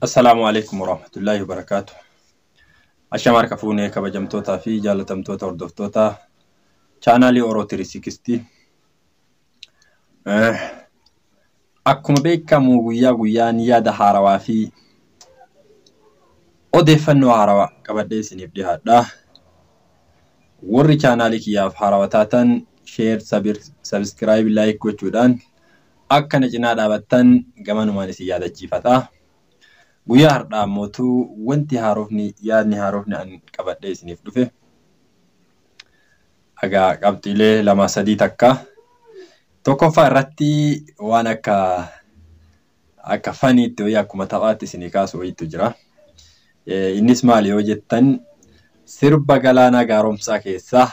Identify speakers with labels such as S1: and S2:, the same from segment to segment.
S1: Assalamu alaikum warahmatullahi wabarakatuh. Ashaamar kafuunee kabajamtootaa fi jaalatamtoota hordoftoota chaanaalii Oromoo 360. Akkuma beekamu guyyaa guyyaan yaada haarawaa fi odeeffannoo haarawaa qabadhee isiniif dhiyaadha. Warri chaanaalii kiyyaaf haarawaa taatan share, subscribe, like gochuudhaan akkana cinaa dhaabattan gamanumaan isin yaadachiifadha. Guyyaa har'aa mootuu wanti yaadni haarofni an qabadhee isiniif dhufe agaa qabxiilee 2-3 takka tokkoffaa irratti waan akka faniitti wayii akkuma taphaatti isinii kaasu wayiitu jira. Innis maali yoo jettan sirba galaanaa gaaromsaa keessaa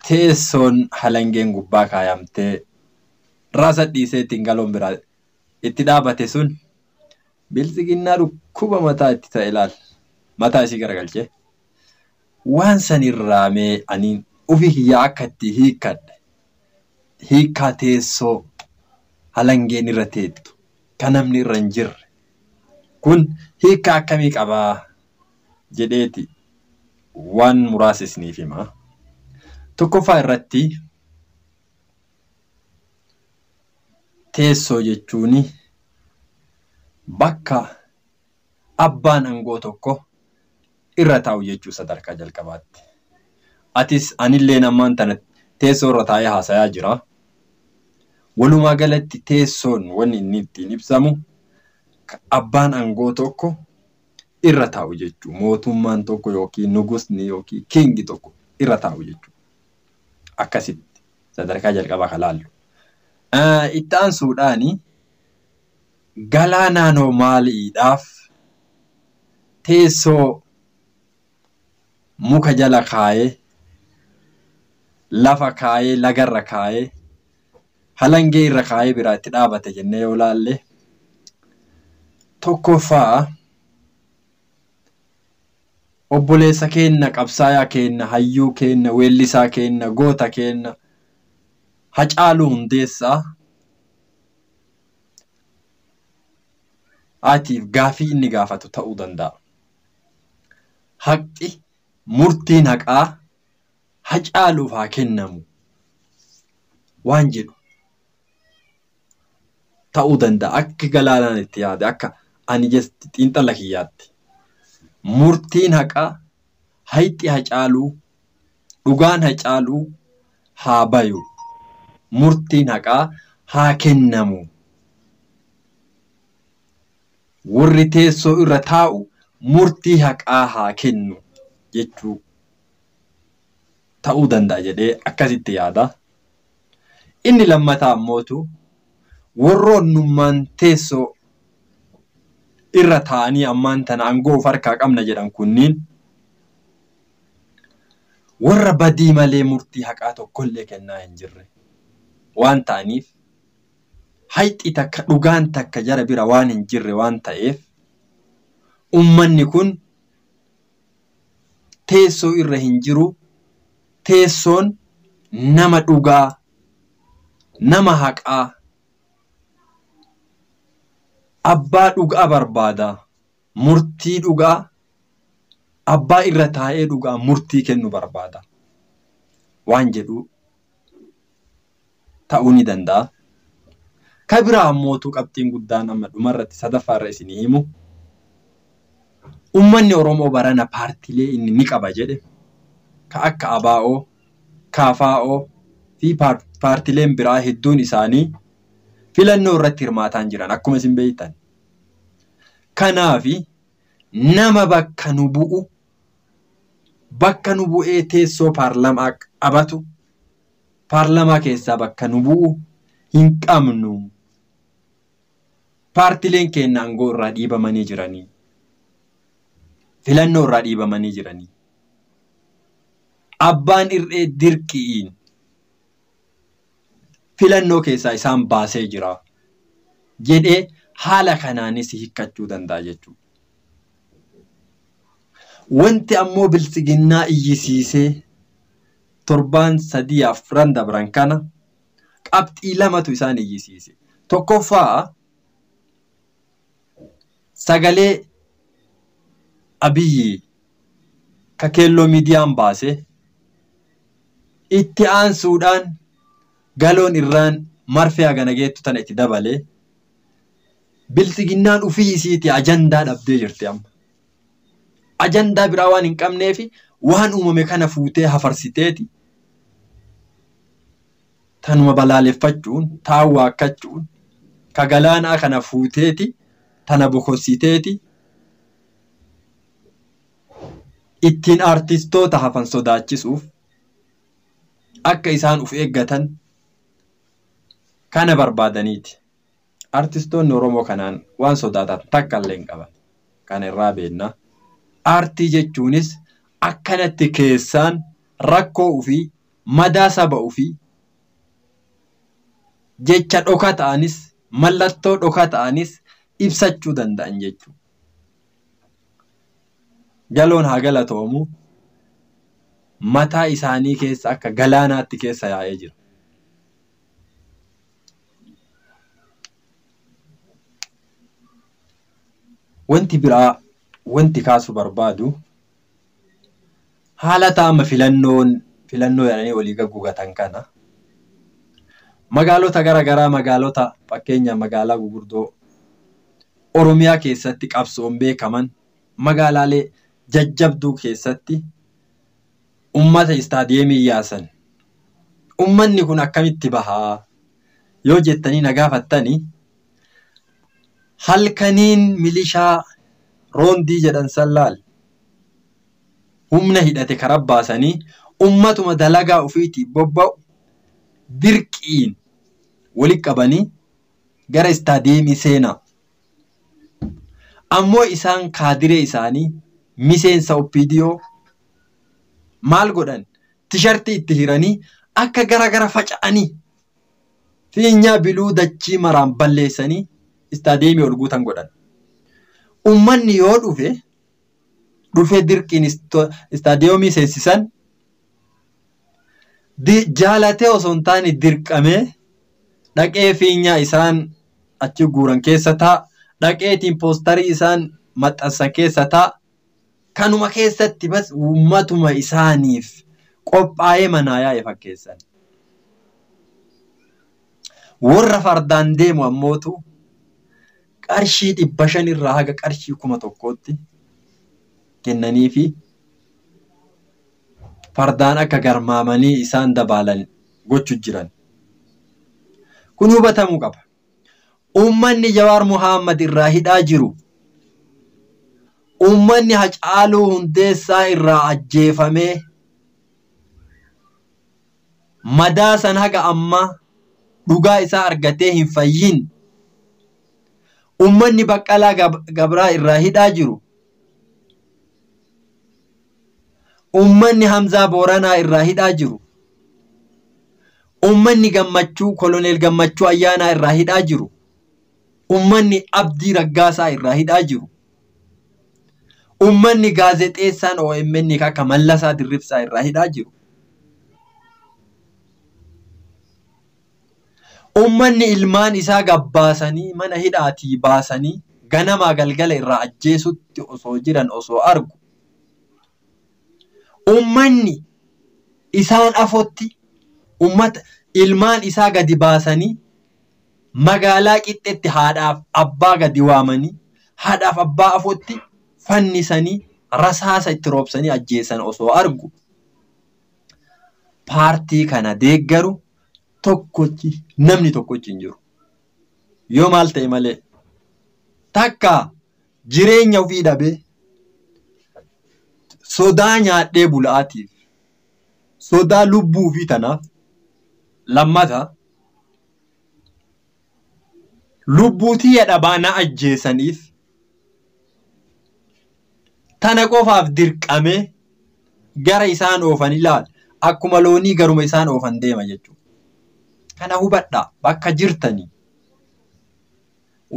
S1: teessoon halangeen gubbaa kaayamtee raasa dhiisee ittiin galoon biraa itti dhaabate sun Bilisii dhukkuba mataa itti ta'e ilaal. Mataa isii garagalchee waan san irraa mee ani ufi hiyyaa akka itti hiikkadhe hiikkaa teessoo halangeen irra teettu kan namni irra hin jirre kun hiikkaa akkamii qabaa jedheeti waan muraasa isiniif hima. Tokkoffaa irratti teessoo jechuuni bakka abbaan aangoo tokko irra taa'u jechuu sadarkaa jalqabaatti. Atis anillee ammaan tana teessoo irra taa'ee haasayaa jira. Walumaa galatti teessoon wanni inni ittiin ibsamu abbaan aangoo tokko irra taa'u jechuu. Mootummaan tokko yookiin nugusni yookiin kingi tokko irra taa'u jechuu. Akkasitti sadarkaa jalqabaa kan laallu. Itti aansuudhaani galaanaan maaliidhaaf teessoo muka jala kaayee lafa kaayee lagarra kaayee halangee irra kaayee biraa itti dhaabate jennee yoo laalle tokkoffaa obboleessa keenna qabsaayaa keenna hayyuu keenna weellisaa keenna goota keenna Hacaaluu Hundeessaa atiif gaafii inni gaafatu ta'uu danda'a. Haqi murtiin haqaa Hacaaluuf haa kennamu waan jedhu ta'uu danda'a. Akka galaanaan itti yaade akka ani jesti xiinxala kiyyaatti murtiin haqaa hayxi Hacaaluu dhugaan Hacaaluu haa bayu murtiin haqaa haa kennamu. Warri teessoo irra taa'u murtii haqaa haa kennu jechuu ta'uu danda'a jedhee akkasitti yaada. Inni lammataa ammootu warroonnummaan teessoo irra taa'anii ammaan tana aangoo of harkaa qabna jedhan kunniin warra badii malee murtii haqaa tokkollee kennaa hin jirre waan ta'aniif hayxi takka dhugaan takka jara bira waan hin jirre waan ta'eef ummanni kun teessoo irra hin jiru. Teessoon nama dhugaa nama haqaa abbaa dhugaa barbaada murtii dhugaa abbaa irra taa'ee dhugaa murtii kennu barbaada waan jedhu ta'uu ni danda'a. Kabira ammootu qabxiin guddaan amma dhumarratti sadaffaarra isinii himu ummanni Oromoo barana paartiilee inni ni qaba jedhe ka akka ABO, KFO fi paartiileen biraa hedduun isaanii filannoo irratti hirmaataan jiran akkuma isin beektan. Kanaafi nama bakka nu bu'ee teessoo paarlamaa qabatu paarlamaa keessaa bakka nu bu'u hin qabnu. Paartiileen keenya aangoo irraa dhiibamanii jiranii. Filannoo irraa dhiibamanii jiranii. Abbaan irree dirqiin filannoo keessaa isaan baasee jira jedhee haala kanaanis hiikkachuu danda'a jechuudha. Wanti ammoo bilisiginnaa iyyisiisee 7-3 dabran kana qabxii lamatu isaan iyyisiise. Tokkoffaa sagalee Abiyyi ka keelloo miidiyaan baase itti aansuudhaan galoon irraan marfee hagana geettu tana itti dabalee bilisiginnaan ufii isiiti ajandaa dhabdee jirti amma. Ajandaa biraa waan hin qabneefi waan uumame kana fuutee hafarsiteeti. Tanuma balaaleffachuun, taawwaakkachuun, ka galaanaa kana fuuteeti, tana bokossiteeti. Ittiin artistoota hafan sodaachisuuf akka isaan uf eeggatan kana barbaadaniiti. Artistoonni Oromoo kanaan waan sodaatan takka illee hin qaban. Kana irraa beekna. Aartii jechuunis akkanatti keessaan rakkoo ufii, madaa saba ufii, jecha dhoka ta'anis, mallattoo dhoka ta'anis ibsachuu danda'an jechuudha. Galoon haa galatoomu mataa isaanii keessa akka galaanaatti keessa yaa'ee jira. Wanti biraa wanti kaasu barbaadu haala taama filannoo jedhanii walii gaggugatan kana magaalota garaagaraa magaalota fakkeenya magaalaa gurguddoo Oromiyaa keessatti qabsoon beekaman magaalaalee jajjabduu keessatti ummata istaadiyeemii yaasan. Ummanni kun akkamitti bahaa yoo jettanii na gaafattanii halkaniin milishaa roondii jedhan sallaal humna hidhate karabbaasanii ummatuma dalagaa ofiitii bobba'u dirqiin walitti qabanii gara istaadiyeemii seenaa. Ammoo isaan kaadiree isaanii miseensa OPDO maal godhan tishartii itti hiranii akka gara faca'anii fiinyaa biluu dachii maraan balleessanii istaadiyeemii ol guutan godhan. Ummanni yoo dhufe dirqiin istaadiyeemii seensisan jaalatee osoo hin taane dirqamee dhaqee fiinyaa isaan achi guuran keessa ta'a. Dhaqeetiin poostarii isaan maxxansan keessa ta'a. Kanuma keessatti bas ummatuma isaaniif qophaa'ee manaa yaa'e fakkeessan. Warra fardaan deemu ammootu qarshii 500 irraa haga qarshii 1000tti kennaniifi fardaan akka garmaamanii isaan dabaalan gochuu jiran. Kun hubatamuu qaba. Ummanni Jawar Mohammed irraa hidhaa jiru. Ummanni Hacaaluu Hundeessaa irraa ajjeefamee madaa san haga amma dhugaa isaa argatee hin fayyin. Ummanni Baqqalaa Gabraa irraa hidhaa jiru. Ummanni Hamzaa Booranaa irraa hidhaa jiru. Ummanni Gammachuu Koloneel Gammachuu Ayyaanaa irraa hidhaa jiru. Ummanni Abdii Raggaasaa irraa hidhaa jiru. Ummanni gaazexeessaan OMN akka Mallasaa Dirribsaa irraa hidhaa jiru. Ummanni ilmaan isaa gabbaasanii mana hidhaatii baasanii ganamaa galgala irraa ajjeesutti osoo jiran osoo argu. Ummanni isaan afotti ummata ilmaan isaa gadi baasanii magaalaa qixxetti haadhaaf abbaa gadi waamanii haadhaaf abbaa afotti fannisanii rasaasa itti roobsanii ajjeesan osoo argu. Paartii kana deeggaru namni tokkochi hin jiru. Yoo maal ta'e malee takka jireenya ofii dhabee sodaa nyaadhee bula'aatiif sodaa lubbuu fi tanaaf lammata lubbuutii yadhabaa na ajjeesaniif tana qofaaf dirqamee gara isaan oofan ilaal akkuma loonii garuma isaan oofan deema jechuudha. Kana hubadhaa bakka jirtanii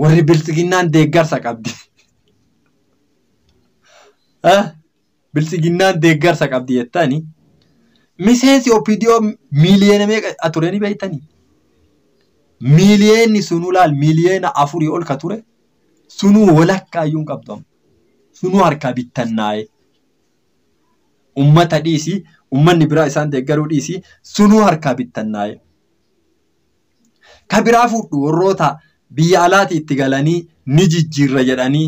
S1: warri bilisiginnaan deeggarsa qabdi. Bilisiginnaan deeggarsa qabdi jettanii miseensi OPDO miiliyoona meeqa turanii beeytanii? Miiliyoonni sun ulaal miiliyoona 4 ol ka ture sunuu walakkaayyuun qabdom. Sunuu harkaa bittannaa'e. Ummata dhiisii, ummanni biraa isaan deeggaruu dhiisii, sunuu harkaa bittannaa'e. Ka biraa fuudhu warroota biyya alaati itti galanii ni jijjiirra jedhanii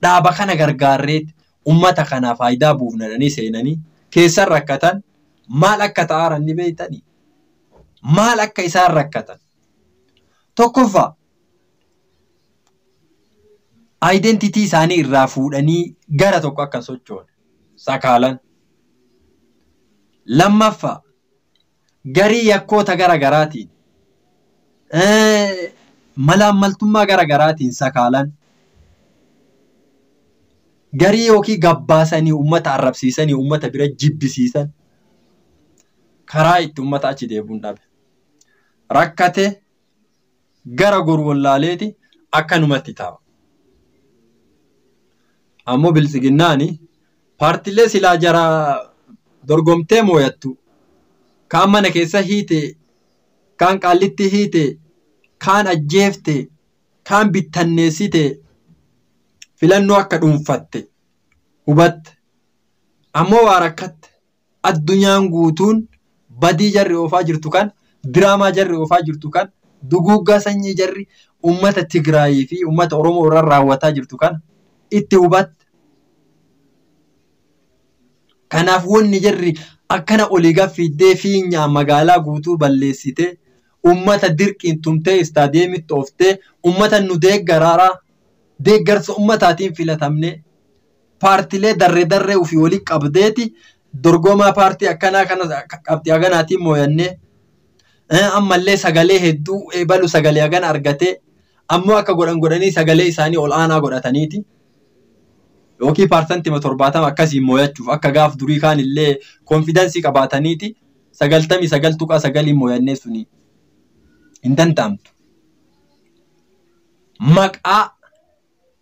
S1: dhaaba kana gargaarreet ummata kana faayidaa buufnadhanii seenanii keessan rakkatan maal akka ta'aaran ni beeytanii? Maal akka isaan rakkatan? Tokkoffaa identitii isaanii irraa fuudhanii gara tokko akka sochoon sakaalan. Lammaffaa garii yakkoota gara garaatiin malaammaltummaa gara garaatiin sakaalan. Garii yookiin gabbaasanii ummata arrabsiisanii ummata bira jibbisiisan. Karaa itti ummata achi deebuun dhabe. Rakkate gara gorwallaaleeti akkanumatti ta'a. Ammoo bilisiginnaani paartilee silaa jara dorgomtee mooyattu kaan mana keessa hiite, kaan qaallitti hiite, kaan ajjeefte, kaan bittanneessite, filannoo akka dhuunfatte hubatte. Ammoo waa rakkatte addunyaan guutuun badii jarri oofaa jirtu kan, diraamaa jarri oofaa jirtu kan, duguuggaa sanyii jarri ummata Tigraayii fi ummata Oromoo irra raawwataa jirtu kan itti hubatte. Kanaaf wanni jarri akkana olii gaffiddee fiinyaan magaalaa guutuu balleessite ummata dirqiin tumtee istaadiyeemitti ooftee ummata nu deeggarsa ummataatiin filatamne paartilee darree ufii walii qabdeeti dorgomaa paartii akkanaa kana qabxii haganaatiin mooyannee ammallee sagalee hedduu eebalu sagalee hagan argatee ammoo akka godhanii sagalee isaanii ol aanaa godhataniiti. Yookiin paarsantima 70 akkasiin mooyachuuf akka gaaf durii kaan illee konfidensii qabaataniiti 99.9 mooyannee suni hin danda'amtu. Maqaa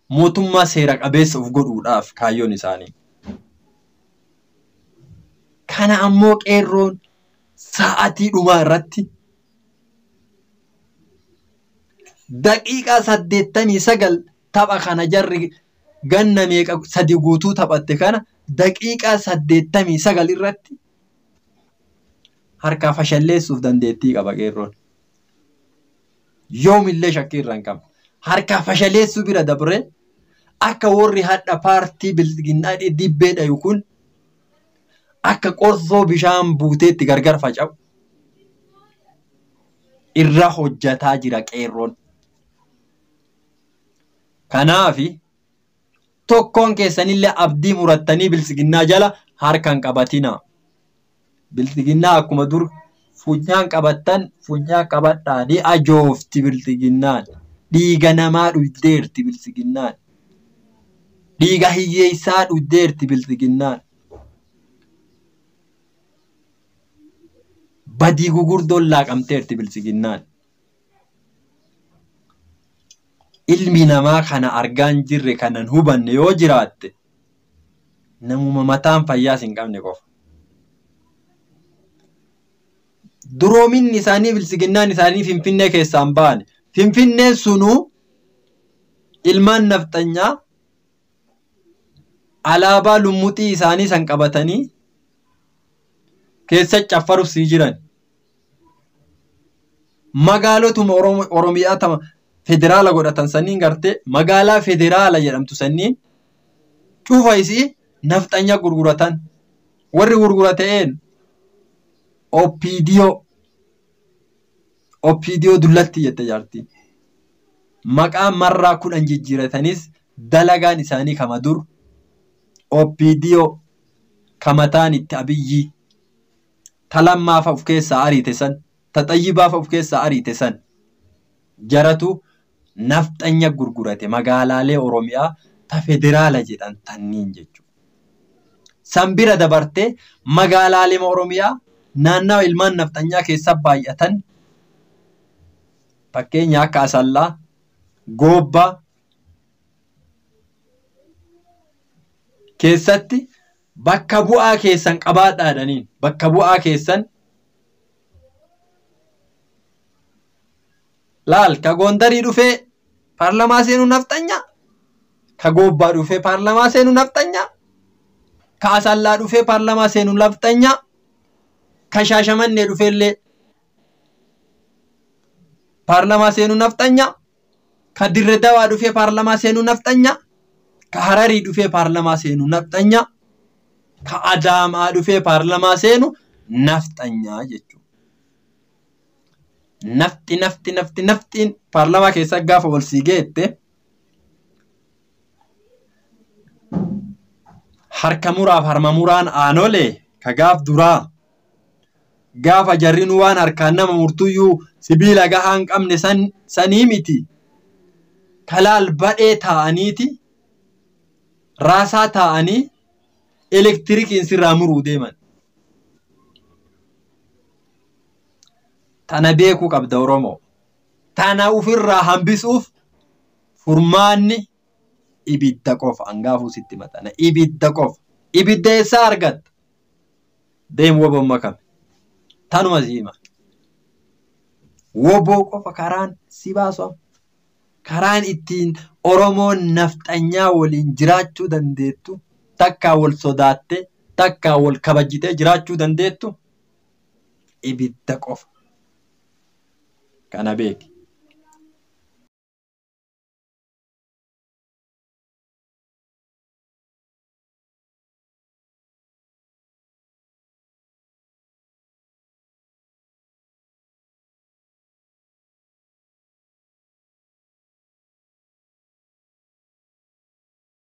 S1: mootummaa seera qabeessa of godhuudhaaf kaayyoon isaanii. Kana ammoo qeerroon sa'aatii dhumaa irratti daqiiqaa 89 tapha kana jarri ganna meeqa sadi guutuu taphatte kana daqiiqaa 89 irratti harkaa fashalleessuuf dandeettii qaba qeerroon. Yoomillee shakkii irraa hin qabne. Harkaa fashalleessuu bira dabre akka warri hadha paartii bilisiginnaa dibbee dhayu kun akka qorsoo bishaan buuteetti gargar faca'u irra hojjataa jira qeerroon. Kanaafi tokkoon keessanillee abdii murattanii bilisiginnaa jala harkaan qabatina. Bilisiginnaa akkuma dur funyaan qabattan funyaan qabadhaa ni ajoofti bilisiginnaan. Dhiiga namaa dhuydeerti bilisiginnaan. Dhiiga hiyyeessaa dhuydeerti bilisiginnaan. Badii gugurdoon laaqamteerti bilisiginnaan. Ilmi namaa kana argaan jirre kanan hubanne yoo jiraatte namuma mataan fayyaas hin qabne qofa. Duroominni isaanii bilisiginnaan isaanii Finfinnee keessaan baane. Finfinneen sunuu ilmaan nafxanyaa alaabaa lummuxii isaanii san qabatanii keessa caffaruuf sii jiran. Magaalotuma Oromiyaa tama federaala godhatan sanniin gartee magaalaa federaala jedhamtu sanniin cufa isii nafxanya gurguratan. Warri gurgurateen Opiidiyoo dullatti jette jaartiin. Maqaan marraa 10 jijjiiratanis dalagaan isaanii kama dur Opiidiyoo kamataan itti Abiyyii talammaaf of keessaa ariite san taxayyibaaf of keessaa ariite san jaratu nafxanya gurgurate magaalaalee Oromiyaa ta federaala jedhan tanniin jechuudha. San bira dabartee magaalaalee Oromiyaa naannawa ilmaan nafxanyaa keessa baay'atan fakkeenya akka Asallaa, Goobba keessatti bakka bu'aa keessan qabaadhaadhaniin bakka bu'aa keessan laal ka Gondarii dhufee paarlamaa seenuu nafxanyaa. Ka Gobbaa dhufee paarlamaa seenuu nafxanyaa. Ka Asallaa dhufee paarlamaa seenuu nafxanyaa. Ka Shaashamannee dhufeellee paarlamaa seenuu nafxanyaa. Ka Dirree Dawaa dhufee paarlamaa seenuu nafxanyaa. Ka Hararii dhufee paarlamaa seenuu nafxanyaa. Ka Adaamaa dhufee paarlamaa seenuu nafxanyaa jechuudha. Naftiin paarlamaa keessa gaafa wal sii geette harka muraaf harma muraan aanolee ka gaaf duraa gaafa jarrinu waan harkaan nama murtuyyuu sibiila gahaa hin qabne sanii miti. Kalaal badhee taa'aniiti raasaa taa'anii elektirikiin sirraa muruu deeman. Tana beekuu qabda Oromoo. Tana ofirraa hambisuuf furmaanni ibidda qofa. Angaafuu sitti maxxana. Ibidda qofa. Ibidda eessaa argatta? Deemu woboo makame. Tanuma siima. Woboo qofa karaan si baasu. Karaan ittiin Oromoon nafxanyaa waliin jiraachuu dandeettu. Takkaa wal sodaatte, takkaa wal kabajjitee jiraachuu dandeettu. Ibidda qofa. Kana beeki.